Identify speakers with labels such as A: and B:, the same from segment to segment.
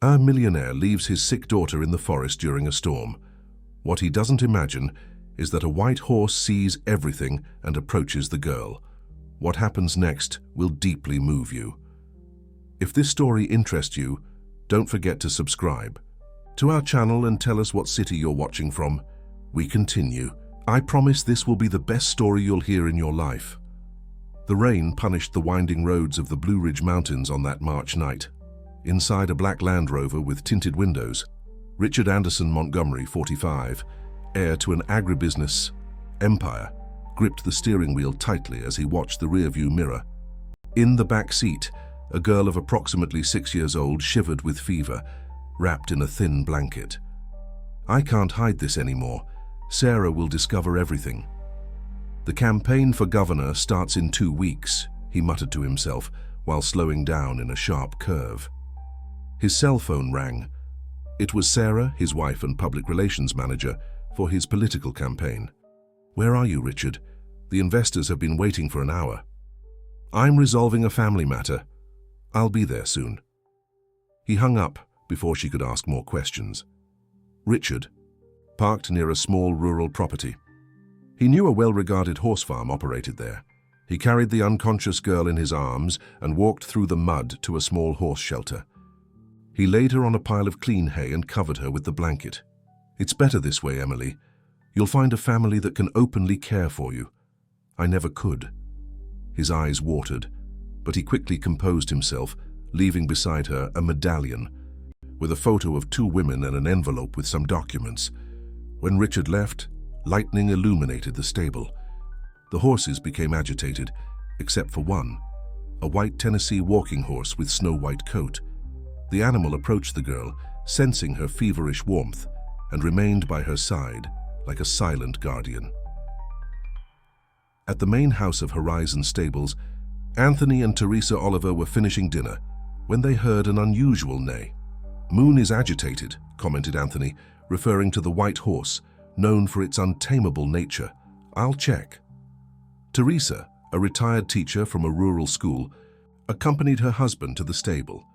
A: A millionaire leaves his sick daughter in the forest during a storm. What he doesn't imagine is that a white horse sees everything and approaches the girl. What happens next will deeply move you. If this story interests you, don't forget to subscribe to our channel and tell us what city you're watching from. We continue. I promise this will be the best story you'll hear in your life. The rain punished the winding roads of the Blue Ridge Mountains on that March night. Inside a black Land Rover with tinted windows, Richard Anderson Montgomery, 45, heir to an agribusiness empire, gripped the steering wheel tightly as he watched the rearview mirror. In the back seat, a girl of approximately 6 years old shivered with fever, wrapped in a thin blanket. "I can't hide this anymore. Sarah will discover everything." "The campaign for governor starts in 2 weeks, he muttered to himself while slowing down in a sharp curve. His cell phone rang. It was Sarah, his wife and public relations manager, for his political campaign. "Where are you, Richard? The investors have been waiting for an hour." "I'm resolving a family matter. I'll be there soon." He hung up before she could ask more questions. Richard parked near a small rural property. He knew a well-regarded horse farm operated there. He carried the unconscious girl in his arms and walked through the mud to a small horse shelter. He laid her on a pile of clean hay and covered her with the blanket. "It's better this way, Emily. You'll find a family that can openly care for you. I never could." His eyes watered, but he quickly composed himself, leaving beside her a medallion with a photo of 2 women and an envelope with some documents. When Richard left, lightning illuminated the stable. The horses became agitated, except for one, a white Tennessee walking horse with snow-white coat. The animal approached the girl, sensing her feverish warmth, and remained by her side like a silent guardian. At the main house of Horizon Stables, Anthony and Teresa Oliver were finishing dinner when they heard an unusual neigh. "Moon is agitated," commented Anthony, referring to the white horse, known for its untamable nature. "I'll check." Teresa, a retired teacher from a rural school, accompanied her husband to the stable.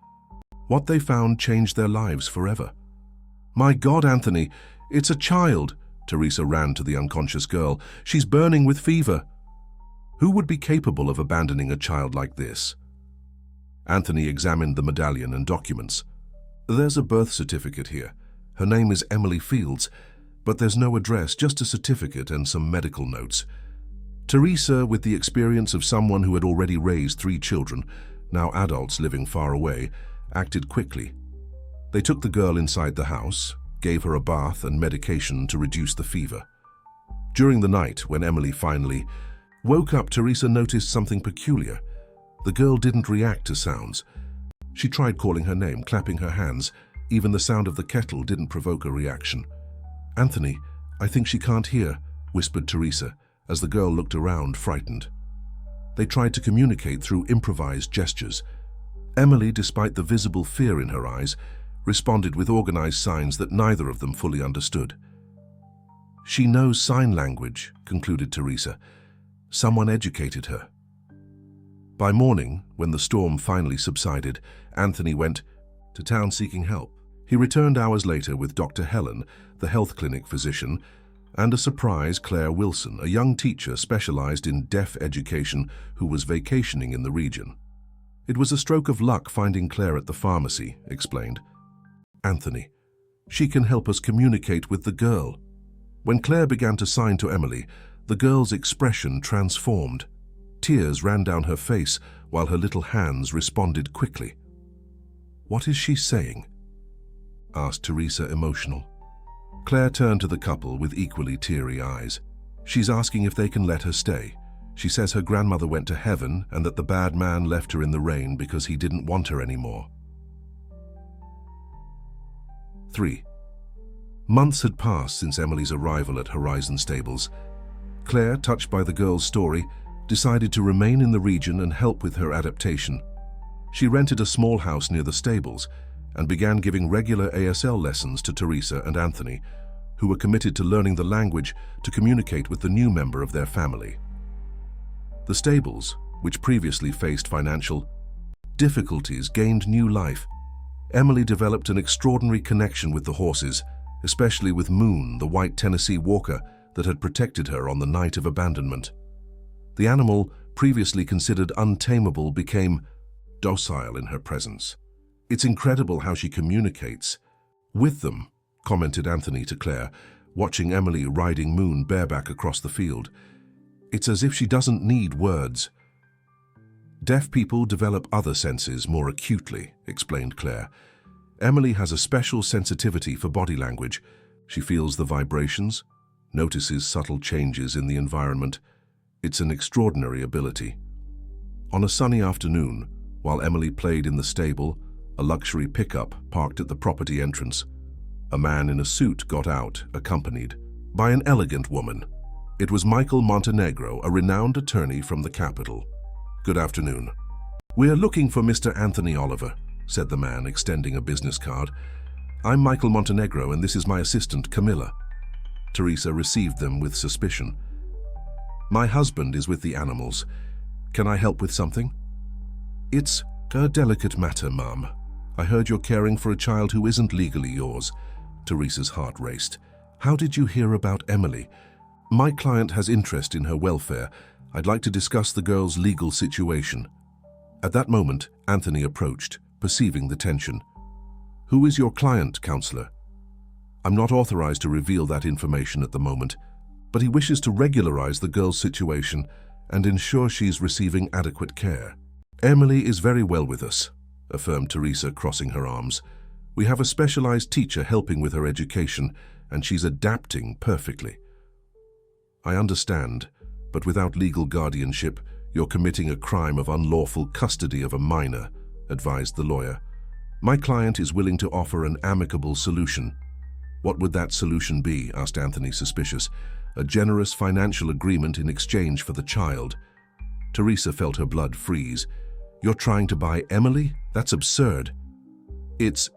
A: What they found changed their lives forever. "My God, Anthony, it's a child!" Teresa ran to the unconscious girl. "She's burning with fever." Who would be capable of abandoning a child like this? Anthony examined the medallion and documents. "There's a birth certificate here. Her name is Emily Fields, but there's no address, just a certificate and some medical notes." Teresa, with the experience of someone who had already raised 3 children, now adults living far away, acted quickly. They took the girl inside the house, gave her a bath and medication to reduce the fever. During the night, when Emily finally woke up, Teresa noticed something peculiar. The girl didn't react to sounds. She tried calling her name, clapping her hands. Even the sound of the kettle didn't provoke a reaction. "Anthony, I think she can't hear," whispered Teresa, as the girl looked around, frightened. They tried to communicate through improvised gestures. Emily, despite the visible fear in her eyes, responded with organized signs that neither of them fully understood. "She knows sign language," concluded Teresa. "Someone educated her." By morning, when the storm finally subsided, Anthony went to town seeking help. He returned hours later with Dr. Helen, the health clinic physician, and a surprise Claire Wilson, a young teacher specialized in deaf education who was vacationing in the region. "It was a stroke of luck finding Claire at the pharmacy," explained Anthony. "She can help us communicate with the girl." When Claire began to sign to Emily, the girl's expression transformed. Tears ran down her face while her little hands responded quickly. "What is she saying?" asked Teresa, emotional. Claire turned to the couple with equally teary eyes. "She's asking if they can let her stay. She says her grandmother went to heaven and that the bad man left her in the rain because he didn't want her anymore." 3. Months had passed since Emily's arrival at Horizon Stables. Claire, touched by the girl's story, decided to remain in the region and help with her adaptation. She rented a small house near the stables and began giving regular ASL lessons to Teresa and Anthony, who were committed to learning the language to communicate with the new member of their family. The stables, which previously faced financial difficulties, gained new life. Emily developed an extraordinary connection with the horses, especially with Moon, the white Tennessee Walker that had protected her on the night of abandonment. The animal, previously considered untamable, became docile in her presence. "It's incredible how she communicates with them," commented Anthony to Claire, watching Emily riding Moon bareback across the field. "It's as if she doesn't need words." "Deaf people develop other senses more acutely," explained Claire. "Emily has a special sensitivity for body language. She feels the vibrations, notices subtle changes in the environment. It's an extraordinary ability." On a sunny afternoon, while Emily played in the stable, a luxury pickup parked at the property entrance, a man in a suit got out, accompanied by an elegant woman. It was Michael Montenegro, a renowned attorney from the capital. "Good afternoon. We're looking for Mr. Anthony Oliver," said the man, extending a business card. "I'm Michael Montenegro, and this is my assistant, Camilla." Teresa received them with suspicion. "My husband is with the animals. Can I help with something?" "It's a delicate matter, Mom. I heard you're caring for a child who isn't legally yours." Teresa's heart raced. "How did you hear about Emily?" "My client has interest in her welfare. I'd like to discuss the girl's legal situation." At that moment, Anthony approached, perceiving the tension. "Who is your client, counselor?" "I'm not authorized to reveal that information at the moment, but he wishes to regularize the girl's situation and ensure she's receiving adequate care." "Emily is very well with us," affirmed Teresa, crossing her arms. "We have a specialized teacher helping with her education, and she's adapting perfectly." "I understand, but without legal guardianship, you're committing a crime of unlawful custody of a minor," advised the lawyer. "My client is willing to offer an amicable solution." "What would that solution be?" asked Anthony, suspicious. "A generous financial agreement in exchange for the child." Teresa felt her blood freeze. "You're trying to buy Emily? That's absurd." "It's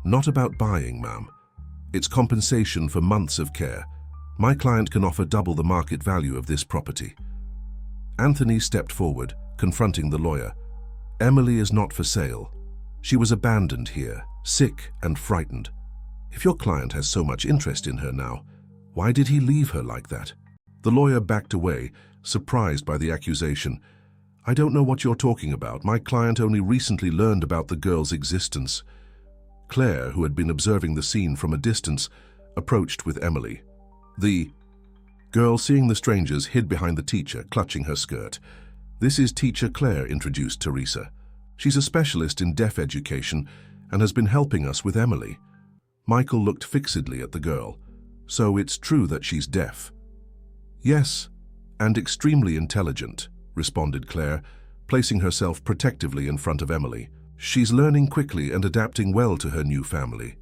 A: not about buying, ma'am. It's compensation for months of care. My client can offer double the market value of this property." Anthony stepped forward, confronting the lawyer. "Emily is not for sale. She was abandoned here, sick and frightened. If your client has so much interest in her now, why did he leave her like that?" The lawyer backed away, surprised by the accusation. "I don't know what you're talking about. My client only recently learned about the girl's existence." Claire, who had been observing the scene from a distance, approached with Emily. The girl, seeing the strangers, hid behind the teacher, clutching her skirt. "This is Teacher Claire," introduced Teresa. "She's a specialist in deaf education and has been helping us with Emily." Michael looked fixedly at the girl. "So it's true that she's deaf?" "Yes, and extremely intelligent," responded Claire, placing herself protectively in front of Emily. "She's learning quickly and adapting well to her new family."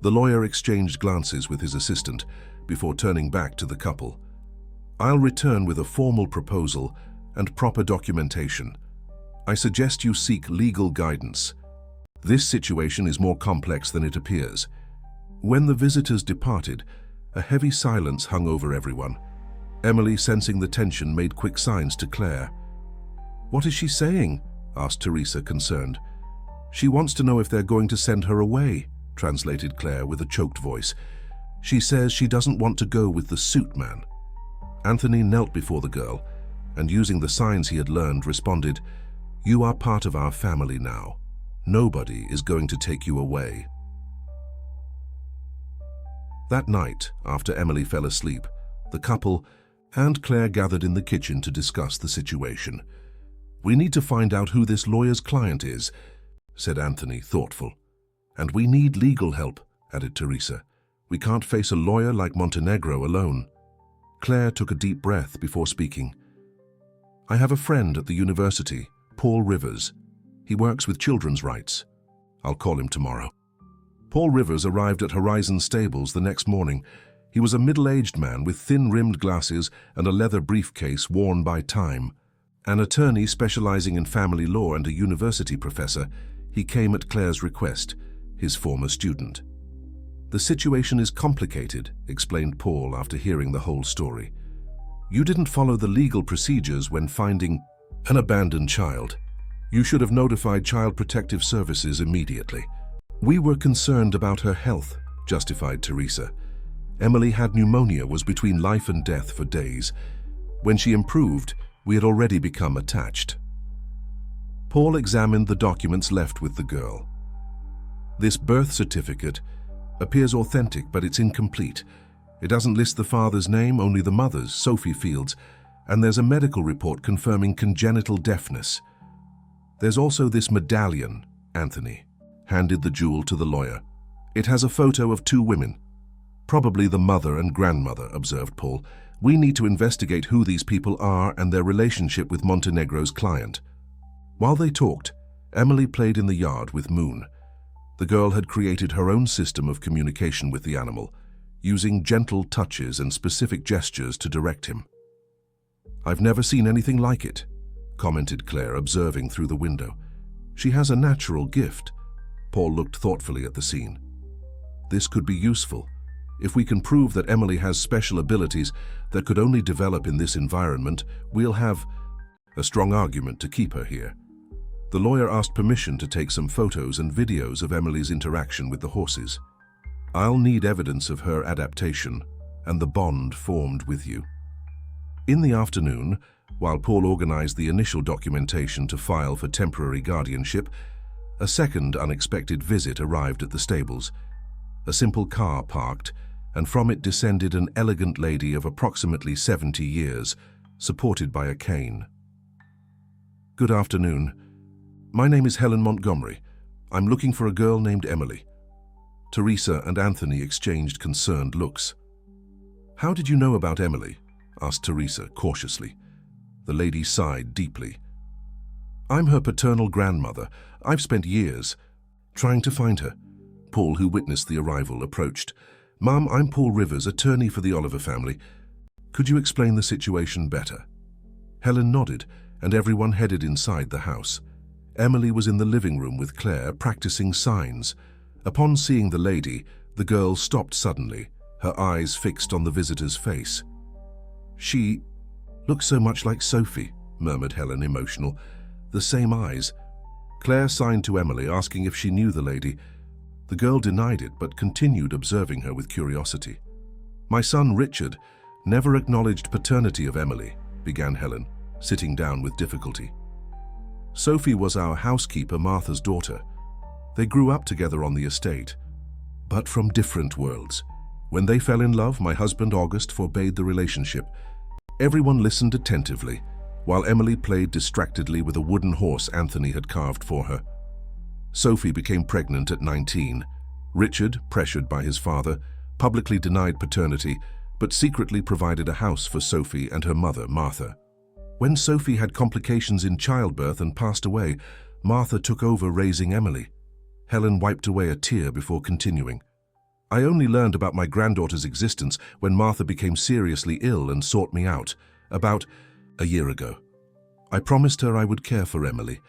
A: The lawyer exchanged glances with his assistant before turning back to the couple. "I'll return with a formal proposal and proper documentation. I suggest you seek legal guidance. This situation is more complex than it appears." When the visitors departed, a heavy silence hung over everyone. Emily, sensing the tension, made quick signs to Claire. "What is she saying?" asked Teresa, concerned. "She wants to know if they're going to send her away," translated Claire with a choked voice. "She says she doesn't want to go with the suit man." Anthony knelt before the girl and, using the signs he had learned, responded, "You are part of our family now. Nobody is going to take you away." That night, after Emily fell asleep, the couple and Claire gathered in the kitchen to discuss the situation. "We need to find out who this lawyer's client is," said Anthony, thoughtful. "And we need legal help," added Teresa. "We can't face a lawyer like Montenegro alone." Claire took a deep breath before speaking. "I have a friend at the university, Paul Rivers. He works with children's rights. I'll call him tomorrow." Paul Rivers arrived at Horizon Stables the next morning. He was a middle-aged man with thin-rimmed glasses and a leather briefcase worn by time. An attorney specializing in family law and a university professor, he came at Claire's request, his former student. "The situation is complicated," explained Paul after hearing the whole story. "You didn't follow the legal procedures when finding an abandoned child. You should have notified Child Protective Services immediately. "We were concerned about her health," justified Teresa. "Emily had pneumonia, was between life and death for days. When she improved, we had already become attached." Paul examined the documents left with the girl. "This birth certificate appears authentic, but it's incomplete. It doesn't list the father's name, only the mother's, Sophie Fields, and there's a medical report confirming congenital deafness. There's also this medallion," Anthony handed the jewel to the lawyer. "It has a photo of two women. Probably the mother and grandmother," observed Paul. "We need to investigate who these people are and their relationship with Montenegro's client." While they talked, Emily played in the yard with Moon. The girl had created her own system of communication with the animal, using gentle touches and specific gestures to direct him. "I've never seen anything like it," commented Claire, observing through the window. "She has a natural gift." Paul looked thoughtfully at the scene. "This could be useful. If we can prove that Emily has special abilities that could only develop in this environment, we'll have a strong argument to keep her here." The lawyer asked permission to take some photos and videos of Emily's interaction with the horses. "I'll need evidence of her adaptation and the bond formed with you." In the afternoon, while Paul organized the initial documentation to file for temporary guardianship, a second unexpected visit arrived at the stables. A simple car parked, and from it descended an elegant lady of approximately 70 years, supported by a cane. "Good afternoon. My name is Helen Montgomery. I'm looking for a girl named Emily." Teresa and Anthony exchanged concerned looks. "How did you know about Emily?" asked Teresa cautiously. The lady sighed deeply. "I'm her paternal grandmother. I've spent years trying to find her." Paul, who witnessed the arrival, approached. "Ma'am, I'm Paul Rivers, attorney for the Oliver family. Could you explain the situation better?" Helen nodded, and everyone headed inside the house. Emily was in the living room with Claire, practicing signs. Upon seeing the lady, the girl stopped suddenly, her eyes fixed on the visitor's face. "She looks so much like Sophie," murmured Helen, emotional. "The same eyes." Claire signed to Emily, asking if she knew the lady. The girl denied it, but continued observing her with curiosity. "My son Richard never acknowledged paternity of Emily," began Helen, sitting down with difficulty. "Sophie was our housekeeper, Martha's daughter. They grew up together on the estate, but from different worlds. When they fell in love, my husband August forbade the relationship. Everyone listened attentively, while Emily played distractedly with a wooden horse Anthony had carved for her. Sophie became pregnant at 19. Richard, pressured by his father, publicly denied paternity, but secretly provided a house for Sophie and her mother, Martha. When Sophie had complications in childbirth and passed away, Martha took over raising Emily." Helen wiped away a tear before continuing. "I only learned about my granddaughter's existence when Martha became seriously ill and sought me out, about a year ago. I promised her I would care for Emily,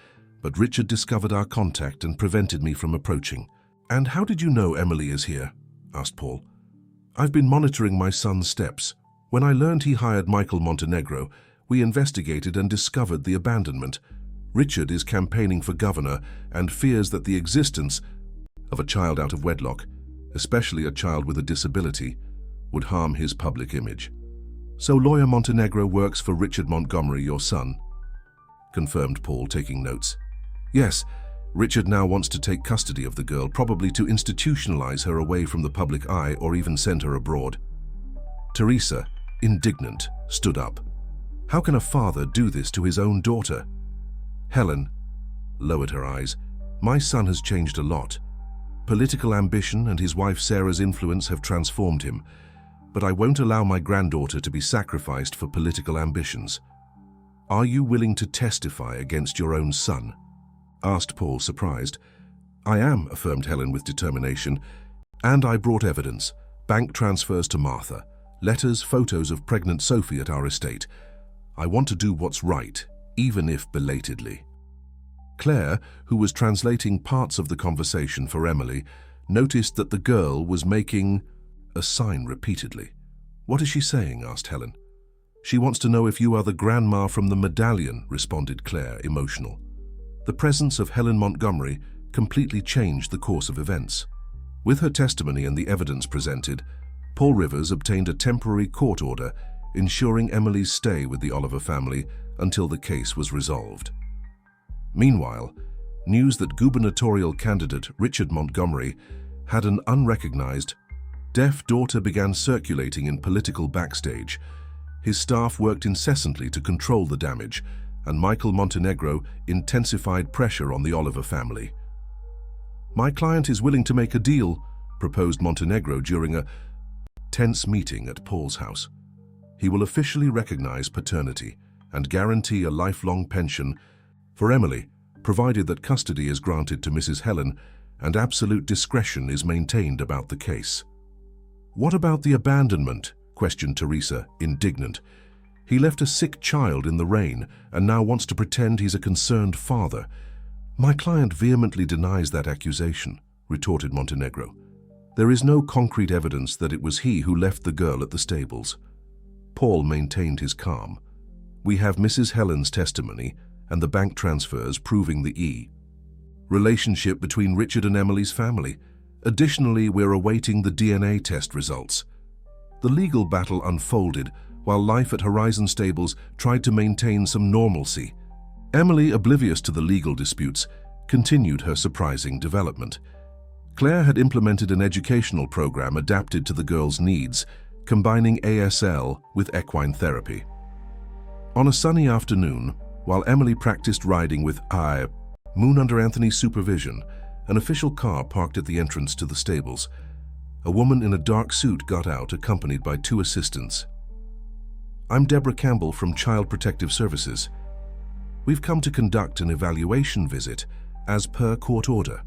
A: but Richard discovered our contact and prevented me from approaching." "And how did you know Emily is here?" asked Paul. "I've been monitoring my son's steps. When I learned he hired Michael Montenegro, we investigated and discovered the abandonment. Richard is campaigning for governor and fears that the existence of a child out of wedlock, especially a child with a disability, would harm his public image. So lawyer Montenegro works for Richard Montgomery, your son," confirmed Paul, taking notes. "Yes, Richard now wants to take custody of the girl, probably to institutionalize her away from the public eye or even send her abroad." Teresa, indignant, stood up. "How can a father do this to his own daughter?" Helen lowered her eyes. "My son has changed a lot. Political ambition and his wife Sarah's influence have transformed him, but I won't allow my granddaughter to be sacrificed for political ambitions." "Are you willing to testify against your own son?" asked Paul, surprised. "I am," affirmed Helen with determination. "And I brought evidence. Bank transfers to Martha, letters, photos of pregnant Sophie at our estate. I want to do what's right, even if belatedly." Claire, who was translating parts of the conversation for Emily, noticed that the girl was making a sign repeatedly. "What is she saying?" asked Helen. "She wants to know if you are the grandma from the medallion," responded Claire, emotional. The presence of Helen Montgomery completely changed the course of events. With her testimony and the evidence presented, Paul Rivers obtained a temporary court order ensuring Emily's stay with the Oliver family until the case was resolved. Meanwhile, news that gubernatorial candidate Richard Montgomery had an unrecognized, deaf daughter began circulating in political backstage. His staff worked incessantly to control the damage, and Michael Montenegro intensified pressure on the Oliver family. "My client is willing to make a deal," proposed Montenegro during a tense meeting at Paul's house. "He will officially recognize paternity and guarantee a lifelong pension for Emily, provided that custody is granted to Mrs. Helen and absolute discretion is maintained about the case." "What about the abandonment?" questioned Teresa, indignant. "He left a sick child in the rain and now wants to pretend he's a concerned father." "My client vehemently denies that accusation," retorted Montenegro. "There is no concrete evidence that it was he who left the girl at the stables." Paul maintained his calm. "We have Mrs. Helen's testimony and the bank transfers proving the relationship between Richard and Emily's family. Additionally, we're awaiting the DNA test results." The legal battle unfolded while life at Horizon Stables tried to maintain some normalcy. Emily, oblivious to the legal disputes, continued her surprising development. Claire had implemented an educational program adapted to the girl's needs, combining ASL with equine therapy. On a sunny afternoon, while Emily practiced riding with Moon under Anthony's supervision, an official car parked at the entrance to the stables. A woman in a dark suit got out, accompanied by 2 assistants. "I'm Deborah Campbell from Child Protective Services. We've come to conduct an evaluation visit, as per court order."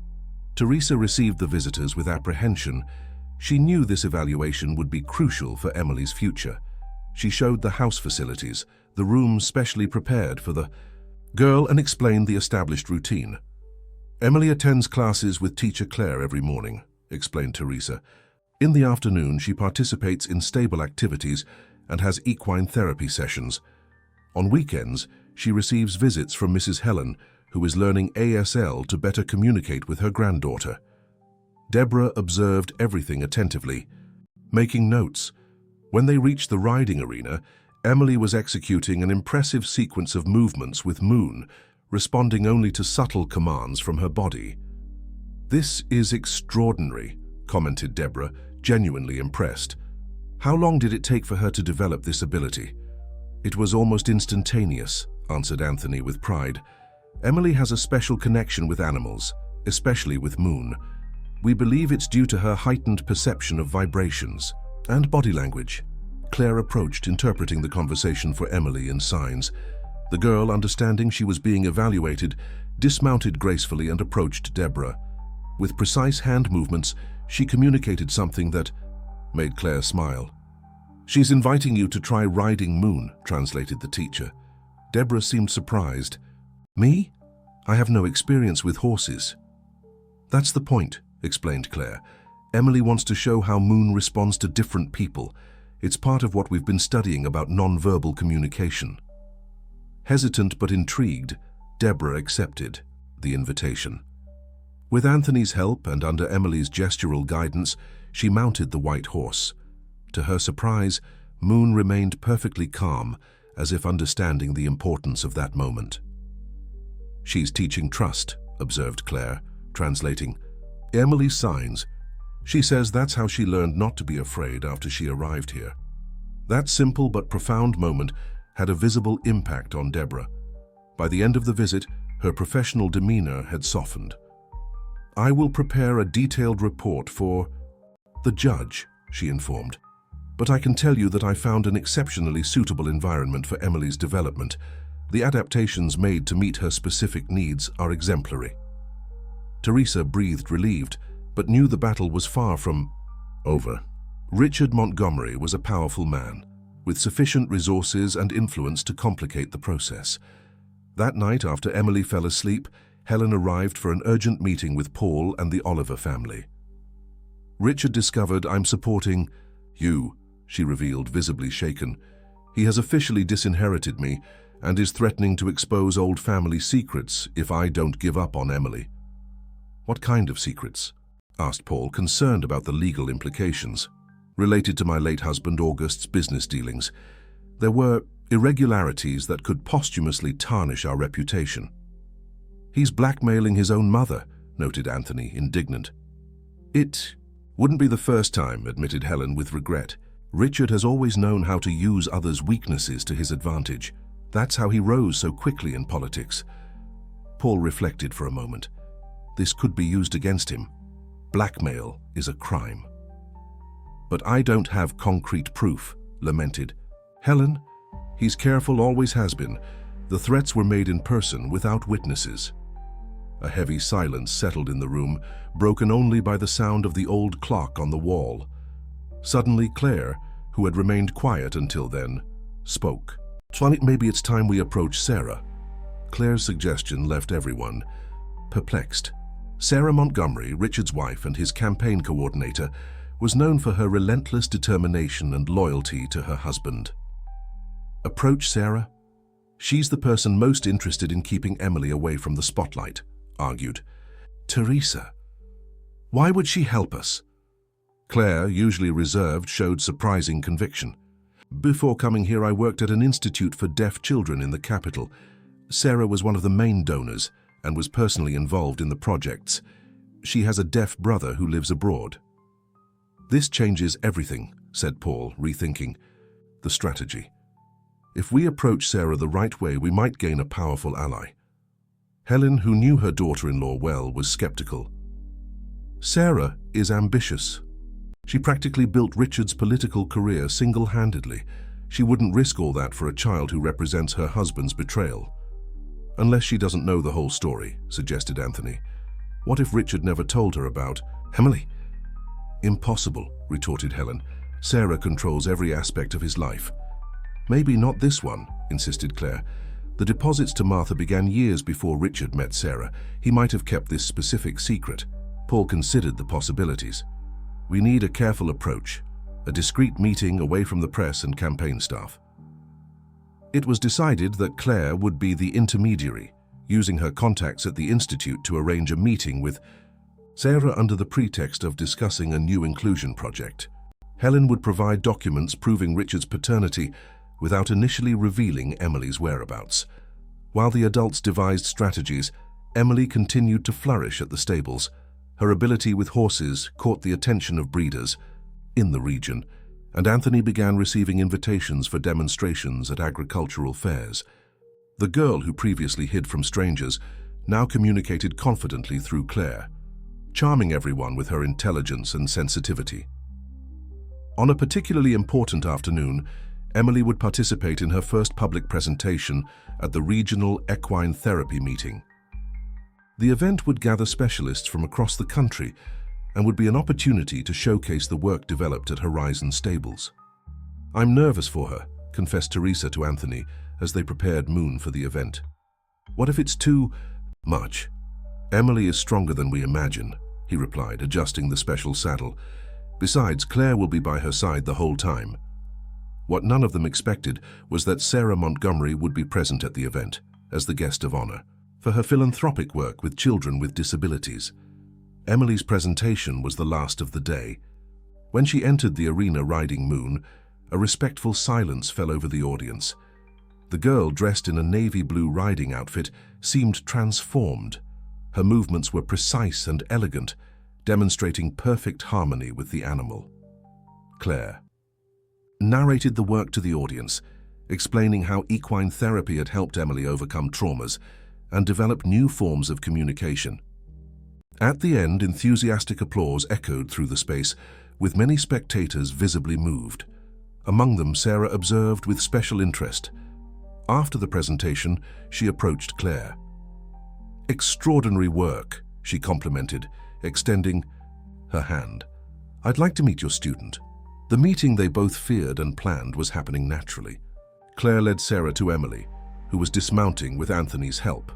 A: Teresa received the visitors with apprehension. She knew this evaluation would be crucial for Emily's future. She showed the house facilities, the rooms specially prepared for the girl, and explained the established routine. "Emily attends classes with teacher Claire every morning," explained Teresa. "In the afternoon, she participates in stable activities and has equine therapy sessions. On weekends, she receives visits from Mrs. Helen, who is learning ASL to better communicate with her granddaughter." Deborah observed everything attentively, making notes. When they reached the riding arena, Emily was executing an impressive sequence of movements with Moon, responding only to subtle commands from her body. "This is extraordinary," commented Deborah, genuinely impressed. "How long did it take for her to develop this ability?" "It was almost instantaneous," answered Anthony with pride. "Emily has a special connection with animals, especially with Moon. We believe it's due to her heightened perception of vibrations and body language." Claire approached, interpreting the conversation for Emily in signs. The girl, understanding she was being evaluated, dismounted gracefully and approached Deborah. With precise hand movements, she communicated something that made Claire smile. "She's inviting you to try riding Moon," translated the teacher. Deborah seemed surprised. "Me? I have no experience with horses." "That's the point," explained Claire. "Emily wants to show how Moon responds to different people. It's part of what we've been studying about nonverbal communication." Hesitant but intrigued, Deborah accepted the invitation. With Anthony's help and under Emily's gestural guidance, she mounted the white horse. To her surprise, Moon remained perfectly calm, as if understanding the importance of that moment. "She's teaching trust," observed Claire, translating Emily's signs. "She says that's how she learned not to be afraid after she arrived here." That simple but profound moment had a visible impact on Deborah. By the end of the visit, her professional demeanor had softened. "I will prepare a detailed report for the judge," she informed. "But I can tell you that I found an exceptionally suitable environment for Emily's development. The adaptations made to meet her specific needs are exemplary." Teresa breathed relieved, but knew the battle was far from over. Richard Montgomery was a powerful man, with sufficient resources and influence to complicate the process. That night, after Emily fell asleep, Helen arrived for an urgent meeting with Paul and the Oliver family. "Richard discovered I'm supporting you," she revealed, visibly shaken. "He has officially disinherited me and is threatening to expose old family secrets if I don't give up on Emily." What kind of secrets? Asked Paul, concerned about the legal implications. Related to my late husband August's business dealings. There were irregularities that could posthumously tarnish our reputation. He's blackmailing his own mother, noted Anthony, indignant. It wouldn't be the first time, admitted Helen with regret. Richard has always known how to use others' weaknesses to his advantage. That's how he rose so quickly in politics. Paul reflected for a moment. This could be used against him. Blackmail is a crime. But I don't have concrete proof, lamented. Helen, he's careful, always has been. The threats were made in person without witnesses. A heavy silence settled in the room, broken only by the sound of the old clock on the wall. Suddenly Claire, who had remained quiet until then, spoke. Maybe it's time we approach Sarah. Claire's suggestion left everyone perplexed. Sarah Montgomery, Richard's wife and his campaign coordinator, was known for her relentless determination and loyalty to her husband. Approach Sarah? She's the person most interested in keeping Emily away from the spotlight, argued. Teresa. Why would she help us? Claire, usually reserved, showed surprising conviction. Before coming here, I worked at an institute for deaf children in the capital. Sarah was one of the main donors and was personally involved in the projects. She has a deaf brother who lives abroad. This changes everything, said Paul, rethinking the strategy. If we approach Sarah the right way, we might gain a powerful ally. Helen, who knew her daughter-in-law well, was skeptical. Sarah is ambitious. She practically built Richard's political career single-handedly. She wouldn't risk all that for a child who represents her husband's betrayal. Unless she doesn't know the whole story, suggested Anthony. What if Richard never told her about Emily? Impossible, retorted Helen. Sarah controls every aspect of his life. Maybe not this one, insisted Claire. The deposits to Martha began years before Richard met Sarah. He might have kept this specific secret. Paul considered the possibilities. We need a careful approach, a discreet meeting away from the press and campaign staff. It was decided that Claire would be the intermediary, using her contacts at the institute to arrange a meeting with Sarah under the pretext of discussing a new inclusion project. Helen would provide documents proving Richard's paternity without initially revealing Emily's whereabouts. While the adults devised strategies, Emily continued to flourish at the stables. Her ability with horses caught the attention of breeders in the region, and Anthony began receiving invitations for demonstrations at agricultural fairs. The girl, who previously hid from strangers, now communicated confidently through Claire, charming everyone with her intelligence and sensitivity. On a particularly important afternoon, Emily would participate in her first public presentation at the regional equine therapy meeting. The event would gather specialists from across the country and would be an opportunity to showcase the work developed at Horizon Stables. I'm nervous for her, confessed Teresa to Anthony as they prepared Moon for the event. What if it's too much? Emily is stronger than we imagine, he replied, adjusting the special saddle. Besides, Claire will be by her side the whole time. What none of them expected was that Sarah Montgomery would be present at the event as the guest of honor for her philanthropic work with children with disabilities. Emily's presentation was the last of the day. When she entered the arena riding Moon, a respectful silence fell over the audience. The girl, dressed in a navy blue riding outfit, seemed transformed. Her movements were precise and elegant, demonstrating perfect harmony with the animal. Claire narrated the work to the audience, explaining how equine therapy had helped Emily overcome traumas and develop new forms of communication. At the end, enthusiastic applause echoed through the space, with many spectators visibly moved. Among them, Sarah observed with special interest. After the presentation, she approached Claire. "Extraordinary work," she complimented, extending her hand. "I'd like to meet your student." The meeting they both feared and planned was happening naturally. Claire led Sarah to Emily, who was dismounting with Anthony's help.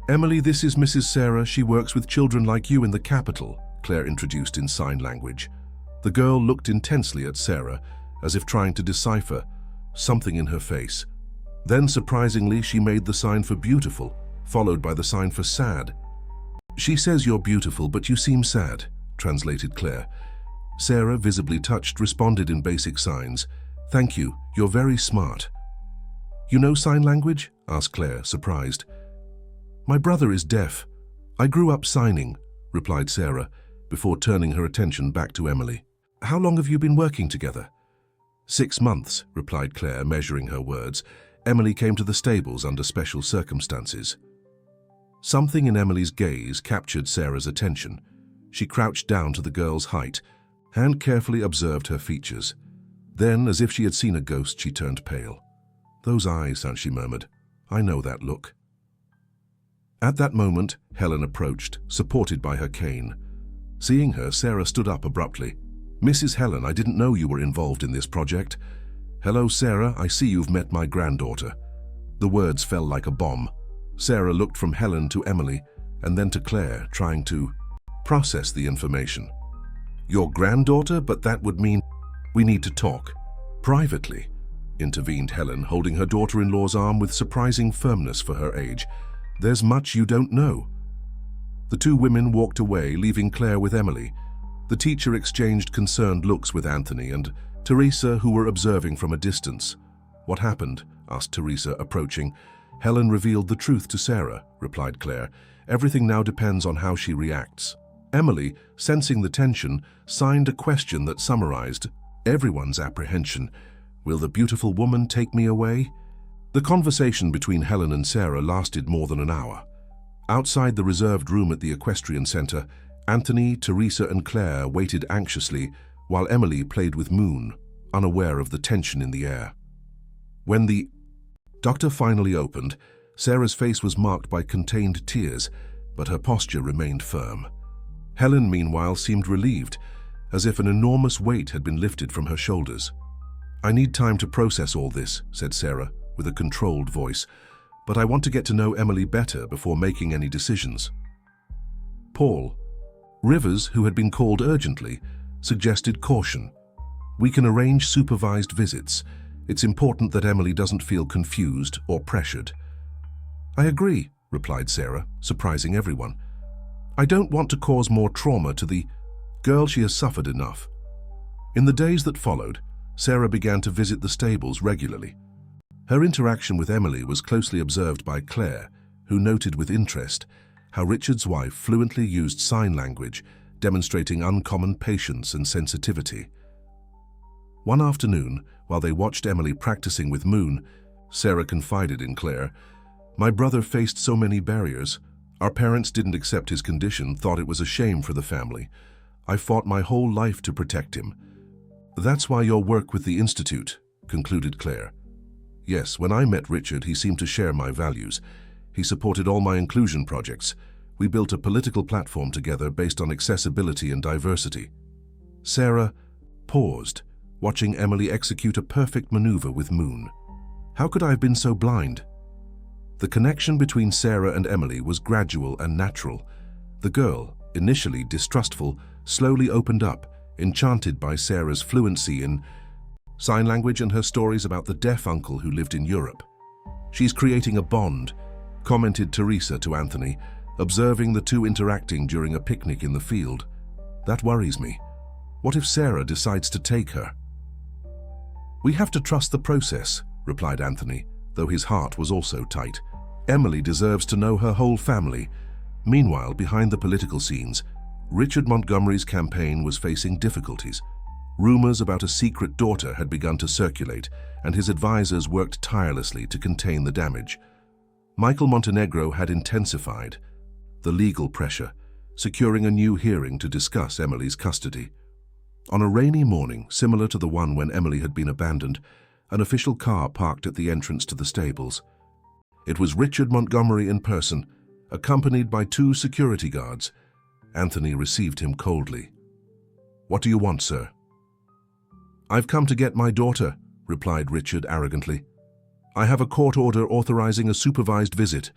A: "Emily, this is Mrs. Sarah. She works with children like you in the capital," Claire introduced in sign language. The girl looked intensely at Sarah, as if trying to decipher something in her face. Then, surprisingly, she made the sign for beautiful, followed by the sign for sad. She says you're beautiful, but you seem sad, translated Claire. Sarah, visibly touched, responded in basic signs. Thank you, you're very smart. You know sign language? Asked Claire, surprised. My brother is deaf. I grew up signing, replied Sarah, before turning her attention back to Emily. How long have you been working together? 6 months, replied Claire, measuring her words. Emily came to the stables under special circumstances. Something in Emily's gaze captured Sarah's attention. She crouched down to the girl's height and carefully observed her features. Then, as if she had seen a ghost, she turned pale. Those eyes, she murmured. I know that look. At that moment, Helen approached, supported by her cane. Seeing her, Sarah stood up abruptly. Mrs. Helen, I didn't know you were involved in this project. Hello, Sarah, I see you've met my granddaughter. The words fell like a bomb. Sarah looked from Helen to Emily, and then to Claire, trying to process the information. Your granddaughter? But that would mean we need to talk. Privately, intervened Helen, holding her daughter-in-law's arm with surprising firmness for her age. There's much you don't know. The two women walked away, leaving Claire with Emily. The teacher exchanged concerned looks with Anthony and Teresa, who were observing from a distance. What happened? Asked Teresa, approaching. Helen revealed the truth to Sarah, replied Claire. Everything now depends on how she reacts. Emily, sensing the tension, signed a question that summarized everyone's apprehension. Will the beautiful woman take me away? The conversation between Helen and Sarah lasted more than an hour. Outside the reserved room at the equestrian center, Anthony, Teresa, and Claire waited anxiously while Emily played with Moon, unaware of the tension in the air. When the doctor finally opened, Sarah's face was marked by contained tears, but her posture remained firm. Helen, meanwhile, seemed relieved, as if an enormous weight had been lifted from her shoulders. I need time to process all this, said Sarah, with a controlled voice, but I want to get to know Emily better before making any decisions. Paul, Rivers, who had been called urgently, suggested caution. We can arrange supervised visits. It's important that Emily doesn't feel confused or pressured. I agree, replied Sarah, surprising everyone. I don't want to cause more trauma to the girl. She has suffered enough. In the days that followed, Sarah began to visit the stables regularly. Her interaction with Emily was closely observed by Claire, who noted with interest how Richard's wife fluently used sign language, demonstrating uncommon patience and sensitivity. One afternoon, while they watched Emily practicing with Moon, Sarah confided in Claire, My brother faced so many barriers. Our parents didn't accept his condition, thought it was a shame for the family. I fought my whole life to protect him. That's why your work with the Institute, concluded Claire. Yes, when I met Richard, he seemed to share my values. He supported all my inclusion projects. We built a political platform together based on accessibility and diversity. Sarah paused, watching Emily execute a perfect maneuver with Moon. How could I have been so blind? The connection between Sarah and Emily was gradual and natural. The girl, initially distrustful, slowly opened up, enchanted by Sarah's fluency in sign language and her stories about the deaf uncle who lived in Europe. She's creating a bond, commented Teresa to Anthony, observing the two interacting during a picnic in the field. That worries me. What if Sarah decides to take her? We have to trust the process, replied Anthony, though his heart was also tight. Emily deserves to know her whole family. Meanwhile, behind the political scenes, Richard Montgomery's campaign was facing difficulties. Rumors about a secret daughter had begun to circulate, and his advisors worked tirelessly to contain the damage. Michael Montenegro had intensified the legal pressure, securing a new hearing to discuss Emily's custody. On a rainy morning, similar to the one when Emily had been abandoned, an official car parked at the entrance to the stables. It was Richard Montgomery in person, accompanied by 2 security guards. Anthony received him coldly. What do you want, sir? I've come to get my daughter, replied Richard arrogantly. I have a court order authorizing a supervised visit.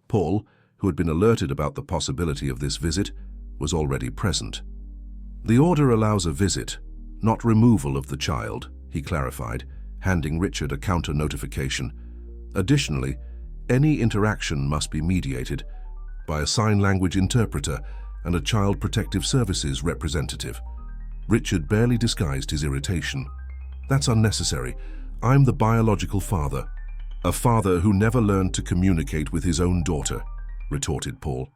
A: Paul, who had been alerted about the possibility of this visit, was already present. The order allows a visit, not removal of the child, he clarified, handing Richard a counter notification. Additionally, any interaction must be mediated. by a sign language interpreter and a child protective services representative. Richard barely disguised his irritation. "That's unnecessary. I'm the biological father." "A father who never learned to communicate with his own daughter," retorted Paul.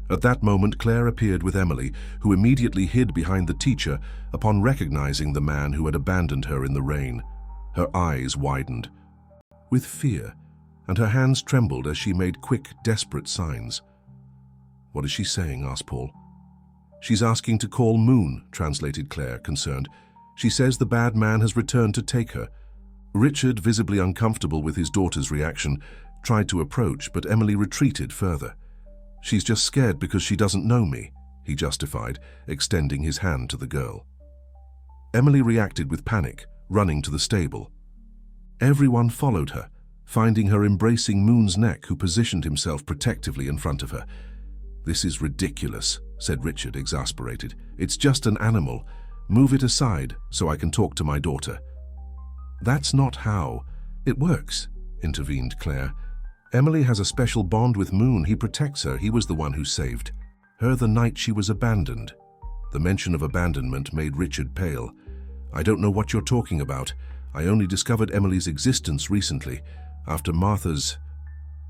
A: At that moment, Claire appeared with Emily, who immediately hid behind the teacher upon recognizing the man who had abandoned her in the rain. Her eyes widened with fear, and her hands trembled as she made quick, desperate signs. "What is she saying?" asked Paul. "She's asking to call Moon," translated Claire, concerned. "She says the bad man has returned to take her." Richard, visibly uncomfortable with his daughter's reaction, tried to approach, but Emily retreated further. "She's just scared because she doesn't know me," he justified, extending his hand to the girl. Emily reacted with panic, running to the stable. Everyone followed her, finding her embracing Moon's neck, who positioned himself protectively in front of her. "This is ridiculous," said Richard, exasperated. "It's just an animal. Move it aside so I can talk to my daughter." "That's not how it works," intervened Claire. "Emily has a special bond with Moon. He protects her. He was the one who saved her the night she was abandoned." The mention of abandonment made Richard pale. "I don't know what you're talking about. I only discovered Emily's existence recently, after Martha's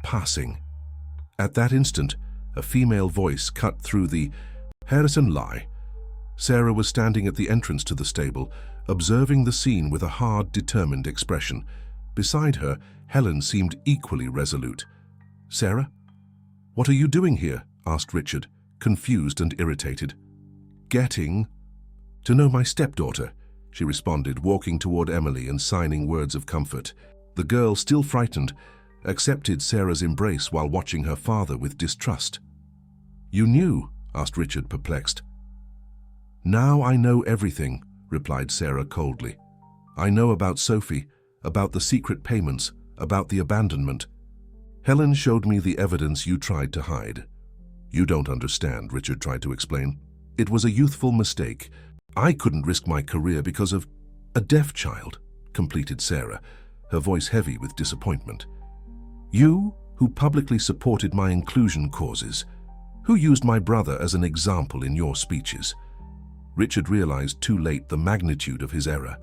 A: passing." At that instant, a female voice cut through the Harrison lie. Sarah was standing at the entrance to the stable, observing the scene with a hard, determined expression. Beside her, Helen seemed equally resolute. "Sarah? What are you doing here?" asked Richard, confused and irritated. "Getting to know my stepdaughter," she responded, walking toward Emily and signing words of comfort. The girl, still frightened, accepted Sarah's embrace while watching her father with distrust. "You knew?" asked Richard, perplexed. "Now I know everything," replied Sarah coldly. "I know about Sophie, about the secret payments, about the abandonment. Helen showed me the evidence you tried to hide." "You don't understand," Richard tried to explain. "It was a youthful mistake. I couldn't risk my career because of a deaf child," completed Sarah, her voice heavy with disappointment. "You, who publicly supported my inclusion causes, who used my brother as an example in your speeches." Richard realized too late the magnitude of his error.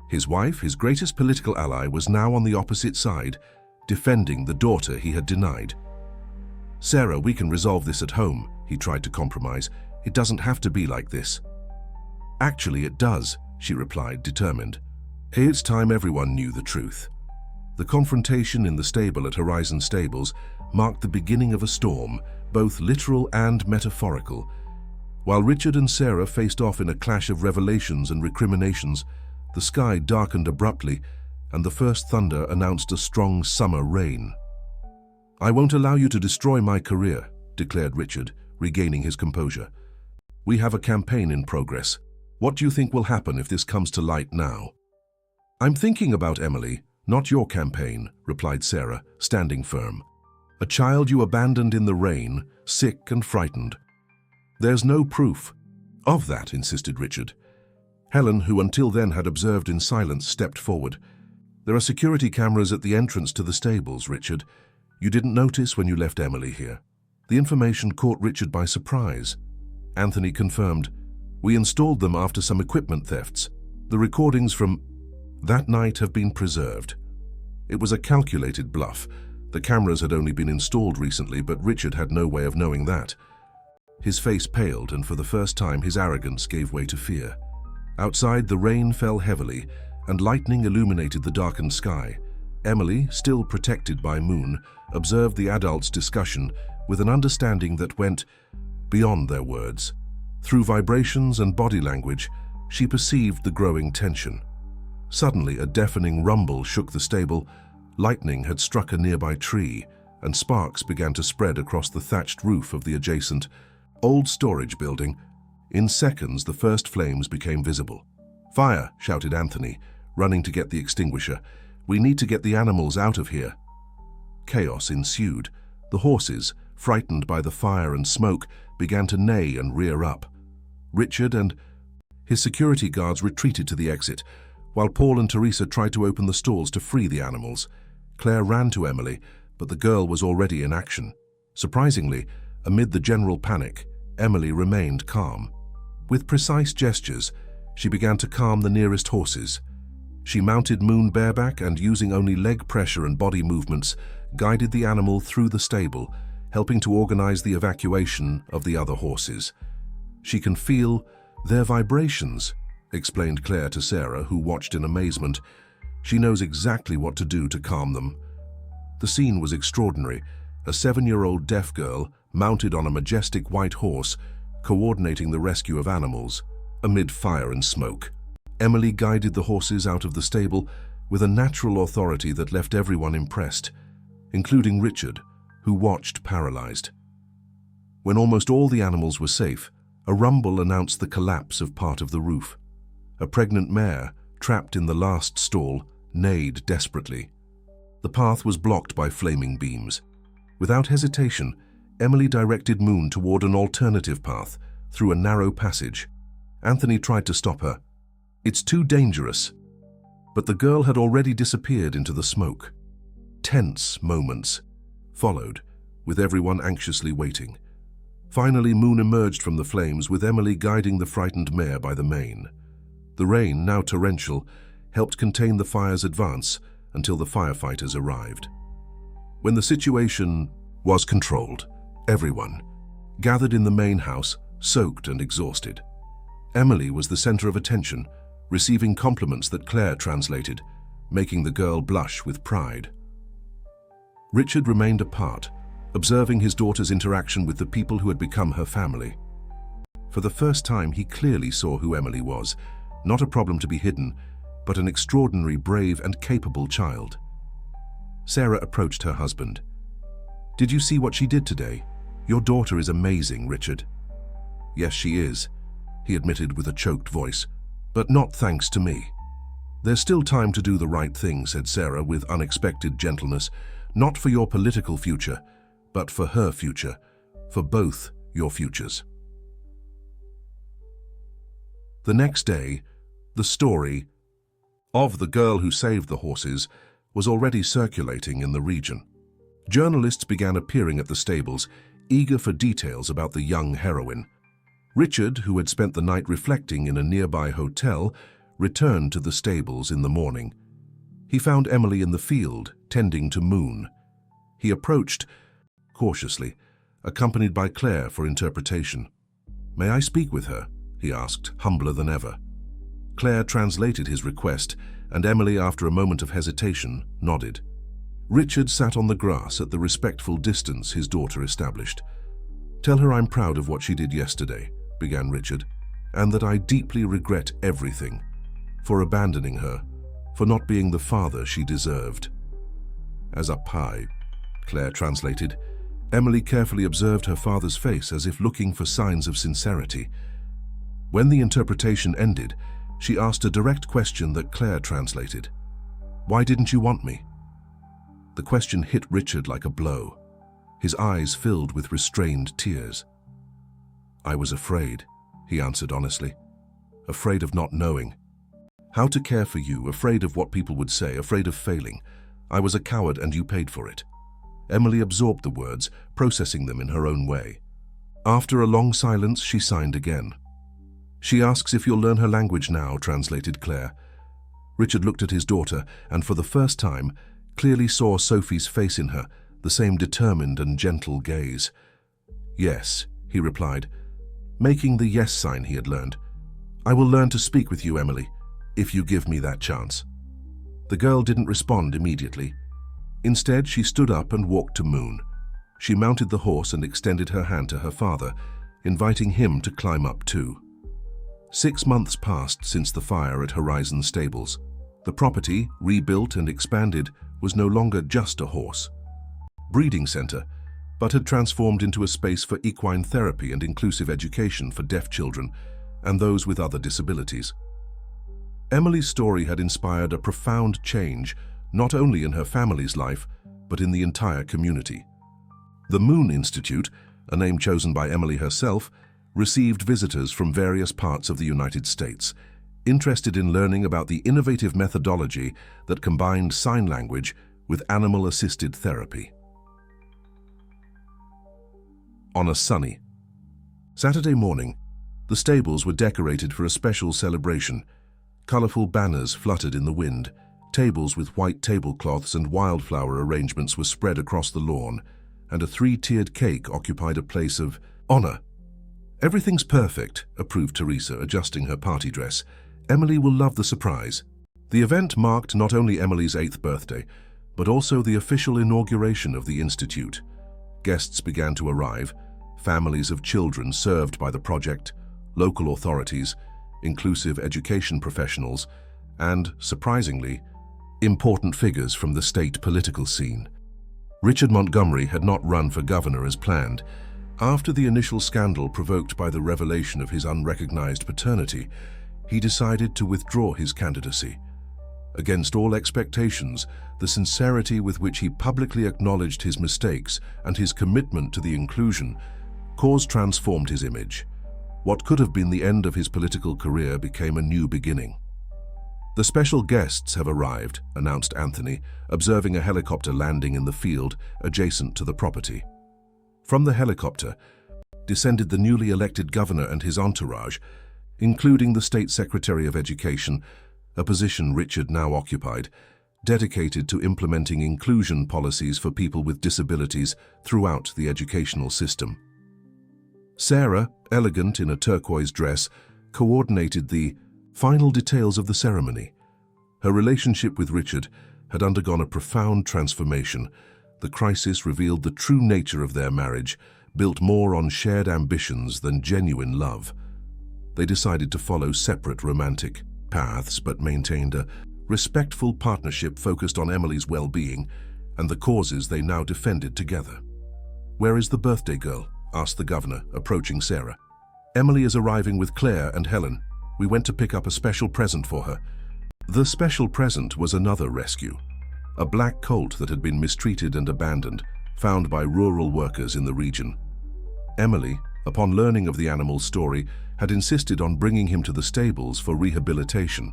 A: His wife, his greatest political ally, was now on the opposite side, defending the daughter he had denied. "Sarah, we can resolve this at home," he tried to compromise. "It doesn't have to be like this." "Actually, it does," she replied, determined. It's time everyone knew the truth. The confrontation in the stable at Horizon Stables marked the beginning of a storm, both literal and metaphorical. While Richard and Sarah faced off in a clash of revelations and recriminations, the sky darkened abruptly, and the first thunder announced a strong summer rain. "I won't allow you to destroy my career," declared Richard, regaining his composure. "We have a campaign in progress. What do you think will happen if this comes to light now?" "I'm thinking about Emily, not your campaign," replied Sarah, standing firm. "A child you abandoned in the rain, sick and frightened." "There's no proof of that," insisted Richard. Helen, who until then had observed in silence, stepped forward. "There are security cameras at the entrance to the stables, Richard. You didn't notice when you left Emily here." The information caught Richard by surprise. Anthony confirmed. "We installed them after some equipment thefts. The recordings from that night have been preserved." It was a calculated bluff. The cameras had only been installed recently, but Richard had no way of knowing that. His face paled, and for the first time his arrogance gave way to fear. Outside, the rain fell heavily, and lightning illuminated the darkened sky. Emily, still protected by Moon, observed the adults' discussion with an understanding that went beyond their words. Through vibrations and body language, she perceived the growing tension. Suddenly, a deafening rumble shook the stable. Lightning had struck a nearby tree, and sparks began to spread across the thatched roof of the adjacent old storage building. In seconds, the first flames became visible. "Fire!" shouted Anthony, running to get the extinguisher. "We need to get the animals out of here." Chaos ensued. The horses, frightened by the fire and smoke, began to neigh and rear up. Richard and his security guards retreated to the exit, while Paul and Teresa tried to open the stalls to free the animals. Claire ran to Emily, but the girl was already in action. Surprisingly, Amid the general panic, Emily remained calm. With precise gestures, she began to calm the nearest horses. She mounted Moon bareback and, using only leg pressure and body movements, guided the animal through the stable, helping to organize the evacuation of the other horses. "She can feel their vibrations," explained Claire to Sarah, who watched in amazement. "She knows exactly what to do to calm them." The scene was extraordinary. A 7-year-old deaf girl, mounted on a majestic white horse, coordinating the rescue of animals, amid fire and smoke. Emily guided the horses out of the stable with a natural authority that left everyone impressed, including Richard, who watched paralyzed. When almost all the animals were safe, a rumble announced the collapse of part of the roof. A pregnant mare, trapped in the last stall, neighed desperately. The path was blocked by flaming beams. Without hesitation, Emily directed Moon toward an alternative path through a narrow passage. Anthony tried to stop her. "It's too dangerous." But the girl had already disappeared into the smoke. Tense moments followed, with everyone anxiously waiting. Finally, Moon emerged from the flames, with Emily guiding the frightened mare by the mane. The rain, now torrential, helped contain the fire's advance until the firefighters arrived. When the situation was controlled, everyone gathered in the main house, soaked and exhausted. Emily was the center of attention, receiving compliments that Claire translated, making the girl blush with pride. Richard remained apart, observing his daughter's interaction with the people who had become her family. For the first time, he clearly saw who Emily was, not a problem to be hidden, but an extraordinary, brave and capable child. Sarah approached her husband. "Did you see what she did today? Your daughter is amazing, Richard." "Yes, she is," he admitted with a choked voice, "but not thanks to me." "There's still time to do the right thing," said Sarah with unexpected gentleness. "Not for your political future, but for her future, for both your futures." The next day, the story of the girl who saved the horses was already circulating in the region. Journalists began appearing at the stables, eager for details about the young heroine. Richard, who had spent the night reflecting in a nearby hotel, returned to the stables in the morning. He found Emily in the field, tending to Moon. He approached cautiously, accompanied by Claire for interpretation. "May I speak with her?" he asked, humbler than ever. Claire translated his request, and Emily, after a moment of hesitation, nodded. Richard sat on the grass at the respectful distance his daughter established. "Tell her I'm proud of what she did yesterday," began Richard, "and that I deeply regret everything, for abandoning her, for not being the father she deserved." "As a pie," Claire translated. Emily carefully observed her father's face as if looking for signs of sincerity. When the interpretation ended, she asked a direct question that Claire translated. "Why didn't you want me?" The question hit Richard like a blow. His eyes filled with restrained tears. "I was afraid," he answered honestly. "Afraid of not knowing how to care for you, afraid of what people would say, afraid of failing. I was a coward and you paid for it." Emily absorbed the words, processing them in her own way. After a long silence, she signed again. "She asks if you'll learn her language now," translated Claire. Richard looked at his daughter and for the first time clearly saw Sophie's face in her, the same determined and gentle gaze. "Yes," he replied, making the yes sign he had learned. "I will learn to speak with you, Emily, if you give me that chance." The girl didn't respond immediately. Instead, she stood up and walked to Moon. She mounted the horse and extended her hand to her father, inviting him to climb up too. 6 months passed since the fire at Horizon Stables. The property, rebuilt and expanded, was no longer just a horse breeding center, but had transformed into a space for equine therapy and inclusive education for deaf children and those with other disabilities. Emily's story had inspired a profound change, not only in her family's life, but in the entire community. The Moon Institute, a name chosen by Emily herself, received visitors from various parts of the United States, interested in learning about the innovative methodology that combined sign language with animal-assisted therapy. on a sunny Saturday morning, the stables were decorated for a special celebration. Colorful banners fluttered in the wind. Tables with white tablecloths and wildflower arrangements were spread across the lawn, and a three-tiered cake occupied a place of honor. "Everything's perfect," approved Teresa, adjusting her party dress. "Emily will love the surprise." The event marked not only Emily's 8th birthday, but also the official inauguration of the Institute. Guests began to arrive, families of children served by the project, local authorities, inclusive education professionals, and, surprisingly, important figures from the state political scene. Richard Montgomery had not run for governor as planned. After the initial scandal provoked by the revelation of his unrecognized paternity, he decided to withdraw his candidacy. Against all expectations, the sincerity with which he publicly acknowledged his mistakes and his commitment to the inclusion cause transformed his image. What could have been the end of his political career became a new beginning. "The special guests have arrived," announced Anthony, observing a helicopter landing in the field adjacent to the property. From the helicopter descended the newly elected governor and his entourage, including the State Secretary of Education, a position Richard now occupied, dedicated to implementing inclusion policies for people with disabilities throughout the educational system. Sarah, elegant in a turquoise dress, coordinated the final details of the ceremony. Her relationship with Richard had undergone a profound transformation. The crisis revealed the true nature of their marriage, built more on shared ambitions than genuine love. They decided to follow separate romantic paths but maintained a respectful partnership focused on Emily's well-being and the causes they now defended together. "Where is the birthday girl?" asked the governor, approaching Sarah. "Emily is arriving with Claire and Helen. We went to pick up a special present for her." The special present was another rescue, a black colt that had been mistreated and abandoned, found by rural workers in the region. Emily, upon learning of the animal's story, had insisted on bringing him to the stables for rehabilitation.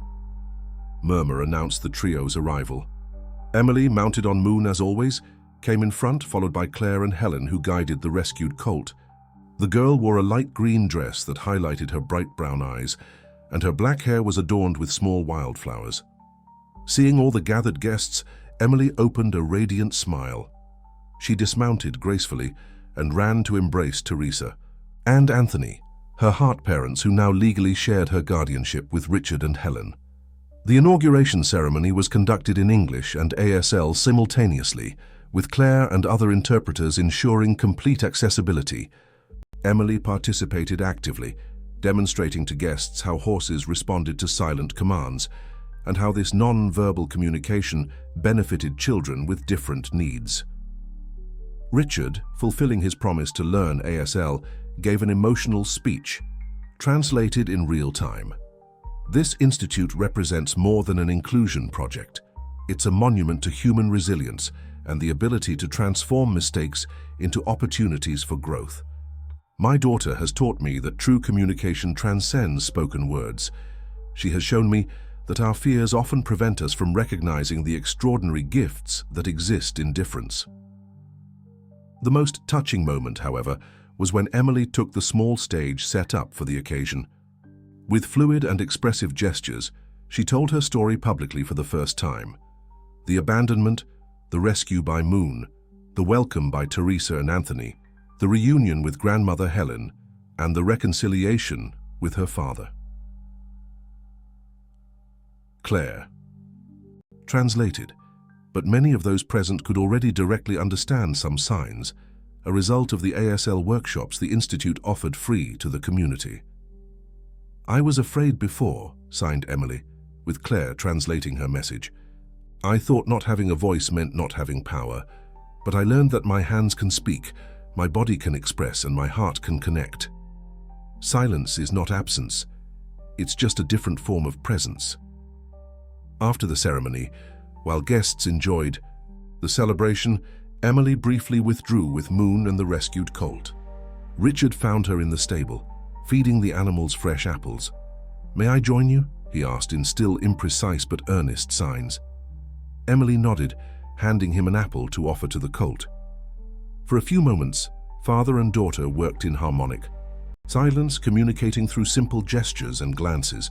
A: Murmur announced the trio's arrival. Emily, mounted on Moon as always, came in front, followed by Claire and Helen, who guided the rescued colt. The girl wore a light green dress that highlighted her bright brown eyes, and her black hair was adorned with small wildflowers. Seeing all the gathered guests, Emily opened a radiant smile. She dismounted gracefully and ran to embrace Teresa and Anthony, her heart parents who now legally shared her guardianship with Richard and Helen. The inauguration ceremony was conducted in English and ASL simultaneously, with Claire and other interpreters ensuring complete accessibility. Emily participated actively, demonstrating to guests how horses responded to silent commands and how this non-verbal communication benefited children with different needs. Richard, fulfilling his promise to learn ASL, gave an emotional speech, translated in real time. This institute represents more than an inclusion project. It's a monument to human resilience and the ability to transform mistakes into opportunities for growth. My daughter has taught me that true communication transcends spoken words. She has shown me that our fears often prevent us from recognizing the extraordinary gifts that exist in difference. The most touching moment, however, was when Emily took the small stage set up for the occasion. With fluid and expressive gestures, she told her story publicly for the first time. The abandonment, the rescue by Moon, the welcome by Teresa and Anthony, the reunion with grandmother Helen, and the reconciliation with her father. Claire. Translated, but many of those present could already directly understand some signs, a result of the ASL workshops the Institute offered free to the community. "I was afraid before," signed Emily, with Claire translating her message. "I thought not having a voice meant not having power, but I learned that my hands can speak, my body can express, and my heart can connect. Silence is not absence, it's just a different form of presence." After the ceremony, while guests enjoyed the celebration, Emily briefly withdrew with Moon and the rescued colt. Richard found her in the stable, feeding the animals fresh apples. "May I join you?" he asked in still imprecise but earnest signs. Emily nodded, handing him an apple to offer to the colt. For a few moments, Father and daughter worked in harmonic. Silence communicating through simple gestures and glances.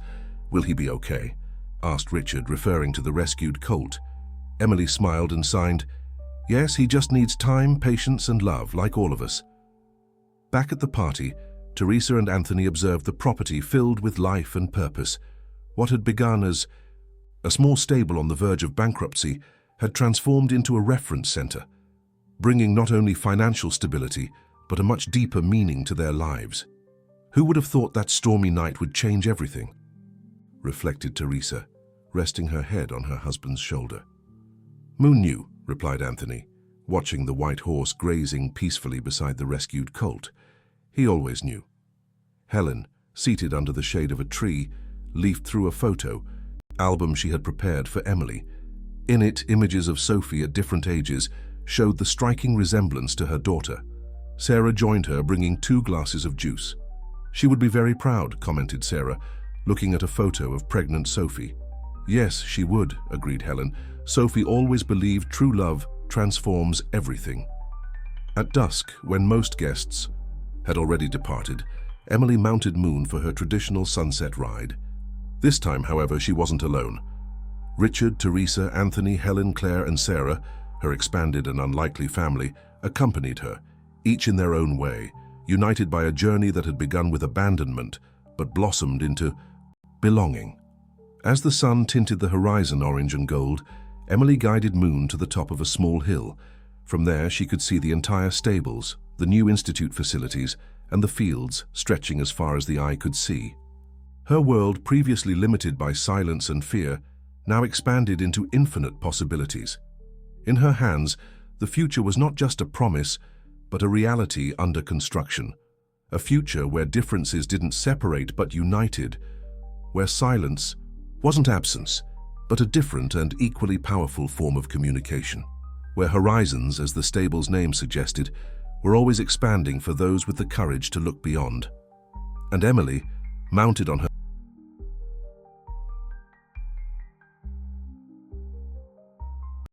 A: "Will he be okay?" asked Richard, referring to the rescued colt. Emily smiled and signed, "Yes, he just needs time, patience and love, like all of us." Back at the party, Teresa and Anthony observed the property filled with life and purpose. What had begun as a small stable on the verge of bankruptcy had transformed into a reference center, bringing not only financial stability, but a much deeper meaning to their lives. Who would have thought that stormy night would change everything? Reflected Teresa, resting her head on her husband's shoulder. "Moon knew," replied Anthony, watching the white horse grazing peacefully beside the rescued colt. He always knew. Helen, seated under the shade of a tree, leafed through a photo album she had prepared for Emily. In it, images of Sophie at different ages showed the striking resemblance to her daughter. Sarah joined her, bringing 2 glasses of juice. "She would be very proud," commented Sarah, looking at a photo of pregnant Sophie. "Yes, she would," agreed Helen. "Sophie always believed true love transforms everything." At dusk, when most guests had already departed, Emily mounted Moon for her traditional sunset ride. This time, however, she wasn't alone. Richard, Teresa, Anthony, Helen, Claire, and Sarah, her expanded and unlikely family, accompanied her, each in their own way, united by a journey that had begun with abandonment, but blossomed into belonging. As the sun tinted the horizon orange and gold, Emily guided Moon to the top of a small hill. From there, she could see the entire stables, the new institute facilities, and the fields stretching as far as the eye could see. Her world, previously limited by silence and fear, now expanded into infinite possibilities. In her hands, the future was not just a promise, but a reality under construction. A future where differences didn't separate but united, where silence wasn't absence, but a different and equally powerful form of communication, where horizons, as the stable's name suggested, were always expanding for those with the courage to look beyond. And Emily, mounted on her